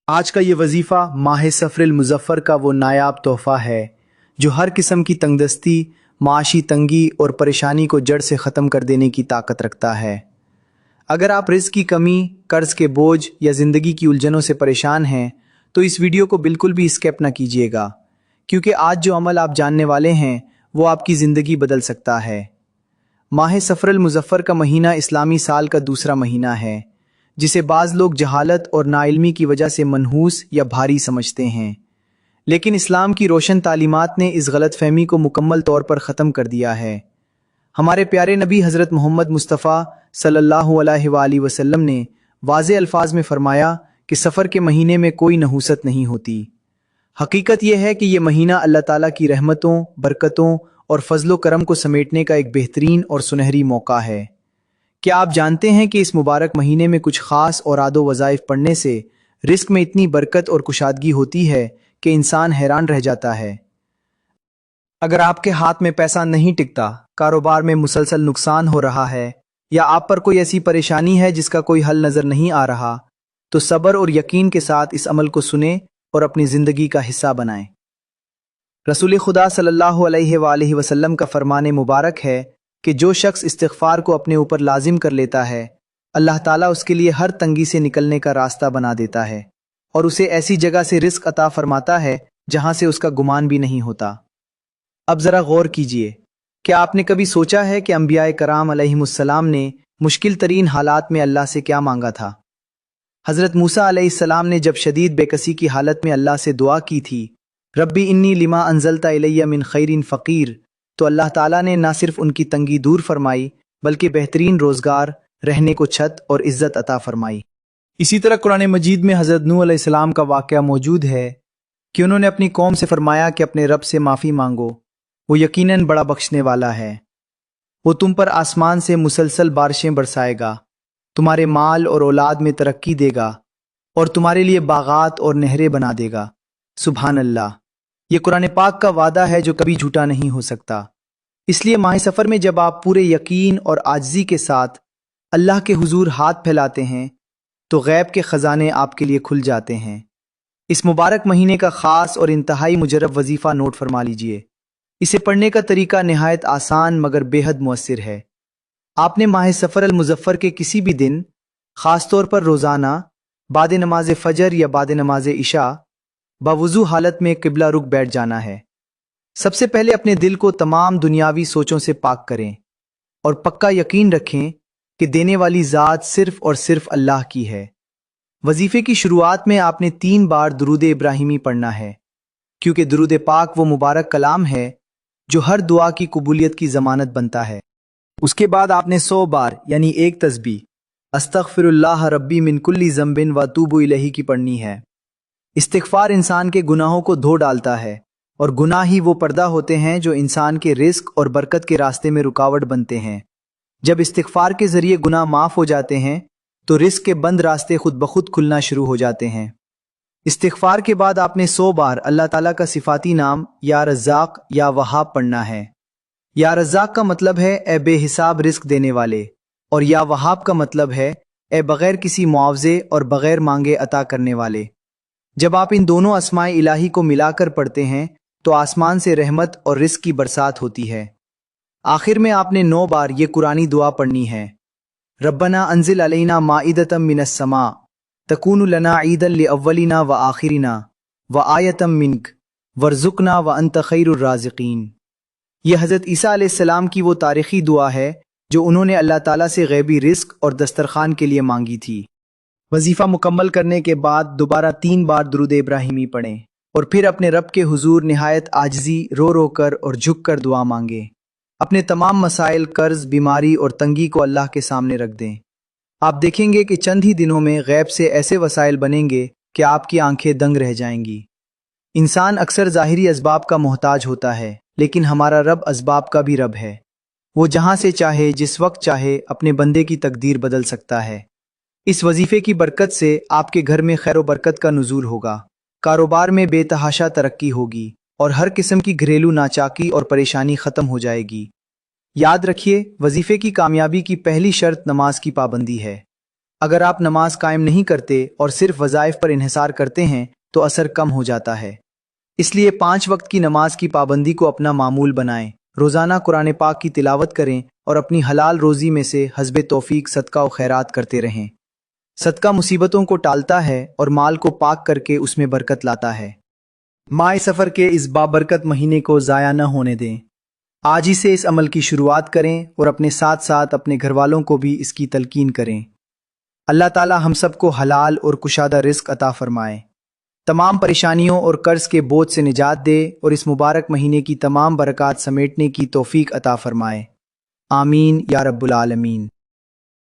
आज का ये वजीफ़ा माह सफ़रुल मुज़फ़्फ़र का वो नायाब तोहफ़ा है जो हर किस्म की तंगदस्ती, माशी तंगी और परेशानी को जड़ से ख़त्म कर देने की ताकत रखता है। अगर आप रिज़्क़ की कमी, कर्ज़ के बोझ या ज़िंदगी की उलझनों से परेशान हैं तो इस वीडियो को बिल्कुल भी स्किप ना कीजिएगा, क्योंकि आज जो अमल आप जानने वाले हैं वो आपकी ज़िंदगी बदल सकता है। माह सफ़रुल मुज़फ़्फ़र का महीना इस्लामी साल का दूसरा महीना है, जिसे बाज़ लोग जहालत और नाइल्मी की वजह से मनहूस या भारी समझते हैं, लेकिन इस्लाम की रोशन तालीमात ने इस गलतफहमी को मुकम्मल तौर पर ख़त्म कर दिया है। हमारे प्यारे नबी हज़रत मोहम्मद मुस्तफ़ा सल्लल्लाहु अलैहि वसल्लम ने वाज़े अल्फाज में फ़रमाया कि सफ़र के महीने में कोई नहूसत नहीं होती। हकीकत यह है कि यह महीना अल्लाह ताला की रहमतों, बरकतों और फजलो करम को समेटने का एक बेहतरीन और सुनहरी मौका है। क्या आप जानते हैं कि इस मुबारक महीने में कुछ खास और आदो वज़ाइफ पढ़ने से रिस्क में इतनी बरकत और कुशादगी होती है कि इंसान हैरान रह जाता है। अगर आपके हाथ में पैसा नहीं टिकता, कारोबार में मुसलसल नुकसान हो रहा है या आप पर कोई ऐसी परेशानी है जिसका कोई हल नज़र नहीं आ रहा, तो सब्र और यकीन के साथ इस अमल को सुने और अपनी ज़िंदगी का हिस्सा बनाएं। रसूल खुदा सल्लल्लाहु अलैहि वसल्लम का फरमान मुबारक है कि जो शख्स इस्तिग़फ़ार को अपने ऊपर लाजिम कर लेता है, अल्लाह ताला उसके लिए हर तंगी से निकलने का रास्ता बना देता है और उसे ऐसी जगह से रिस्क अता फरमाता है जहां से उसका गुमान भी नहीं होता। अब ज़रा गौर कीजिए, क्या आपने कभी सोचा है कि अंबियाए कराम अलैहिमुस्सलाम ने मुश्किल तरीन हालात में अल्लाह से क्या मांगा था? हज़रत मूसा अलैहिस्सलाम ने जब शदीद बेकसी की हालत में अल्लाह से दुआ की थी, रब्बी इन्नी लिमा अंज़लता इलैया मिन खैरिन फ़कीर, तो अल्लाह ताला ने ना सिर्फ उनकी तंगी दूर फरमाई बल्कि बेहतरीन रोज़गार, रहने को छत और इज़्ज़त अता फरमाई। इसी तरह कुरान मजीद में हज़रत नूह अलैहिस्सलाम का वाक़या मौजूद है कि उन्होंने अपनी कौम से फरमाया कि अपने रब से माफ़ी मांगो, वो यकीनन बड़ा बख्शने वाला है। वो तुम पर आसमान से मुसलसल बारिशें बरसाएगा, तुम्हारे माल और औलाद में तरक्की देगा और तुम्हारे लिए बागात और नहरें बना देगा। सुभान अल्लाह, ये कुरान पाक का वादा है जो कभी झूठा नहीं हो सकता। इसलिए माह सफ़र में जब आप पूरे यकीन और आजिज़ी के साथ अल्लाह के हुजूर हाथ फैलाते हैं तो गैब के ख़जाने आपके लिए खुल जाते हैं। इस मुबारक महीने का ख़ास और इंतहाई मुजरब वजीफ़ा नोट फरमा लीजिए। इसे पढ़ने का तरीका नहायत आसान मगर बेहद मुअस्सिर है। आपने माह सफ़रुल मुज़फ़्फ़र के किसी भी दिन, ख़ास तौर पर रोज़ाना बाद नमाज फ़जर या बाद नमाज इशा बावुज़ू हालत में किबला रुख बैठ जाना है। सबसे पहले अपने दिल को तमाम दुनियावी सोचों से पाक करें और पक्का यकीन रखें कि देने वाली ज़ात सिर्फ़ और सिर्फ़ अल्लाह की है। वजीफ़े की शुरुआत में आपने 3 बार दुरूद इब्राहिमी पढ़ना है, क्योंकि दुरूद पाक वो मुबारक कलाम है जो हर दुआ की कबूलियत की ज़मानत बनता है। उसके बाद आपने 100 बार यानी एक तस्बीह अस्तग़फ़िरुल्लाह रब्बी मिन कुल्ली ज़ंबिन व अतूबु इलैहि की पढ़नी है। इस्तिग़फ़ार इंसान के गुनाहों को धो डालता है और गुनाह ही वो पर्दा होते हैं जो इंसान के रिज़्क़ और बरकत के रास्ते में रुकावट बनते हैं। जब इस्तिग़फ़ार के ज़रिए गुनाह माफ़ हो जाते हैं तो रिज़्क़ के बंद रास्ते खुद ब खुद खुलना शुरू हो जाते हैं। इस्तिग़फ़ार के बाद आपने 100 बार अल्लाह ताला का सिफ़ाती नाम या रज़्ज़ाक़ या वहाब पढ़ना है। या रज़्ज़ाक़ का मतलब है ए बेहिसाब रिज़्क़ देने वाले, और या वहाब का मतलब है ए बग़ैर किसी मुआवजे और बग़ैर मांगे अता करने वाले। जब आप इन दोनों अस्माए इलाही को मिलाकर पढ़ते हैं तो आसमान से रहमत और रिज़्क़ की बरसात होती है। आखिर में आपने 9 बार ये कुरानी दुआ पढ़नी है। रब्बना अंज़िल अलैना माइदतम मिनस समा तकूनु लना ईदन लिअव्वलिना व आखिरिना व आयतम मिनक वर्ज़ुक़ना व अंत खैरुर राज़िक़ीन। यह हज़रत ईसा अलैहिस्सलाम की वो तारीख़ी दुआ है जो उन्होंने अल्लाह ताला से गैबी रिज़्क़ और दस्तरखान के लिए मांगी थी। वजीफ़ा मुकम्मल करने के बाद दोबारा 3 बार दुरूद इब्राहिमी पढ़ें और फिर अपने रब के हुजूर निहायत आजिज़ी, रो रो कर और झुक कर दुआ मांगें। अपने तमाम मसाइल, कर्ज, बीमारी और तंगी को अल्लाह के सामने रख दें। आप देखेंगे कि चंद ही दिनों में गैब से ऐसे वसाइल बनेंगे कि आपकी आंखें दंग रह जाएंगी। इंसान अक्सर ज़ाहिरी असबाब का मोहताज होता है, लेकिन हमारा रब असबाब का भी रब है। वो जहाँ से चाहे, जिस वक्त चाहे, अपने बंदे की तकदीर बदल सकता है। इस वजीफ़े की बरकत से आपके घर में खैर बरकत का नुज़ूल होगा, कारोबार में बेतहाशा तरक्की होगी और हर किस्म की घरेलू नाचाकी और परेशानी ख़त्म हो जाएगी। याद रखिए, वजीफ़े की कामयाबी की पहली शर्त नमाज की पाबंदी है। اگر آپ نماز قائم نہیں کرتے اور صرف وظائف پر انحصار کرتے ہیں تو اثر کم ہو جاتا ہے۔ اس لیے 5 وقت کی نماز کی پابندی کو اپنا معمول بنائیں، روزانہ قرآن پاک کی تلاوت کریں اور اپنی حلال روزی میں سے حسب توفیق صدقہ و خیرات کرتے رہیں۔ صدقہ مصیبتوں کو ٹالتا ہے اور مال کو پاک کر کے اس میں برکت لاتا ہے۔ ماہ سفر کے اس بابرکت مہینے کو ضائع نہ ہونے دیں۔ آج ہی سے اس عمل کی شروعات کریں اور اپنے ساتھ ساتھ اپنے گھر والوں کو بھی اس کی تلقین کریں۔ اللہ تعالی ہم سب کو حلال اور کشادہ رزق عطا فرمائے، تمام پریشانیوں اور قرض کے بوجھ سے نجات دے اور اس مبارک مہینے کی تمام برکات سمیٹنے کی توفیق عطا فرمائے۔ آمین یا رب العالمین۔